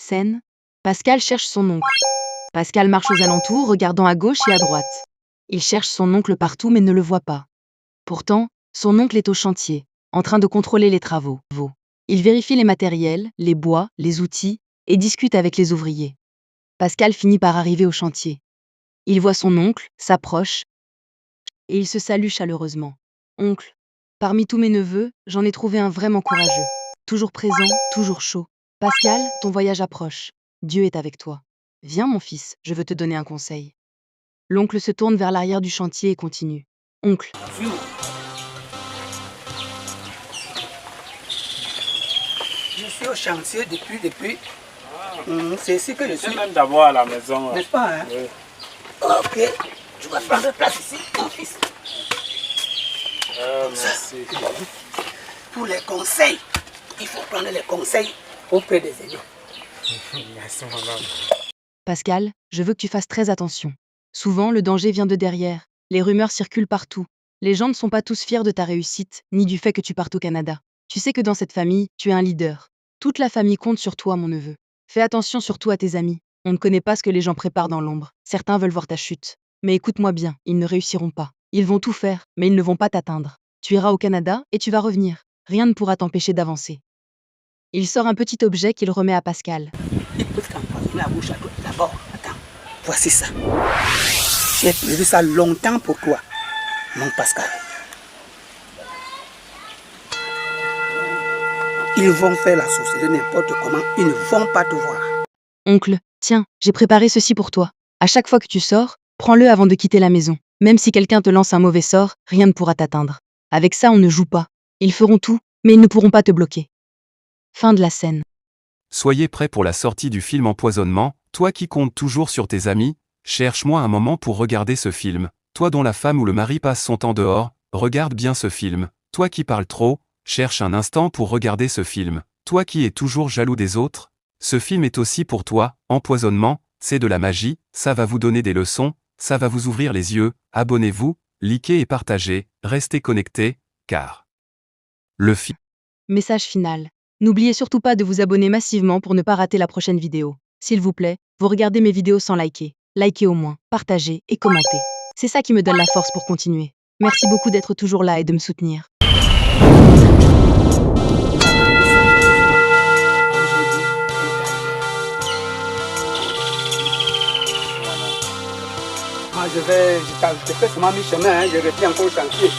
Scène. Pascal cherche son oncle. Pascal marche aux alentours, regardant à gauche et à droite. Il cherche son oncle partout mais ne le voit pas. Pourtant, son oncle est au chantier, en train de contrôler les travaux. Il vérifie les matériels, les bois, les outils, et discute avec les ouvriers. Pascal finit par arriver au chantier. Il voit son oncle, s'approche, et ils se saluent chaleureusement. Oncle, parmi tous mes neveux, j'en ai trouvé un vraiment courageux. Toujours présent, toujours chaud. Pascal, ton voyage approche. Dieu est avec toi. Viens mon fils, je veux te donner un conseil. L'oncle se tourne vers l'arrière du chantier et continue. Oncle, je suis au chantier depuis. C'est ici que je suis. Même d'abord à la maison. N'est-ce pas, hein? Oui. Ok, tu vas prendre place ici, mon fils. Merci. Pour les conseils, il faut prendre les conseils auprès des aînés. Merci, madame. Pascal, je veux que tu fasses très attention. Souvent, le danger vient de derrière. Les rumeurs circulent partout. Les gens ne sont pas tous fiers de ta réussite, ni du fait que tu partes au Canada. Tu sais que dans cette famille, tu es un leader. Toute la famille compte sur toi, mon neveu. Fais attention surtout à tes amis. On ne connaît pas ce que les gens préparent dans l'ombre. Certains veulent voir ta chute. Mais écoute-moi bien, ils ne réussiront pas. Ils vont tout faire, mais ils ne vont pas t'atteindre. Tu iras au Canada et tu vas revenir. Rien ne pourra t'empêcher d'avancer. Il sort un petit objet qu'il remet à Pascal. Il peut t'empoisonner la bouche à toi. D'abord, attends, voici ça. J'ai prévu ça longtemps pour toi, mon Pascal. Ils vont faire la sorcellerie n'importe comment, ils ne vont pas te voir. Oncle, tiens, j'ai préparé ceci pour toi. À chaque fois que tu sors, prends-le avant de quitter la maison. Même si quelqu'un te lance un mauvais sort, rien ne pourra t'atteindre. Avec ça, on ne joue pas. Ils feront tout, mais ils ne pourront pas te bloquer. Fin de la scène. Soyez prêts pour la sortie du film Empoisonnement. Toi qui comptes toujours sur tes amis, cherche-moi un moment pour regarder ce film. Toi dont la femme ou le mari passe son temps dehors, regarde bien ce film. Toi qui parles trop, cherche un instant pour regarder ce film. Toi qui es toujours jaloux des autres, ce film est aussi pour toi. Empoisonnement, c'est de la magie, ça va vous donner des leçons, ça va vous ouvrir les yeux. Abonnez-vous, likez et partagez, restez connectés, car le film. Message final. N'oubliez surtout pas de vous abonner massivement pour ne pas rater la prochaine vidéo. S'il vous plaît, vous regardez mes vidéos sans liker. Likez au moins, partagez et commentez. C'est ça qui me donne la force pour continuer. Merci beaucoup d'être toujours là et de me soutenir. Moi, je fais seulement mi-chemin, je reviens encore au chantier.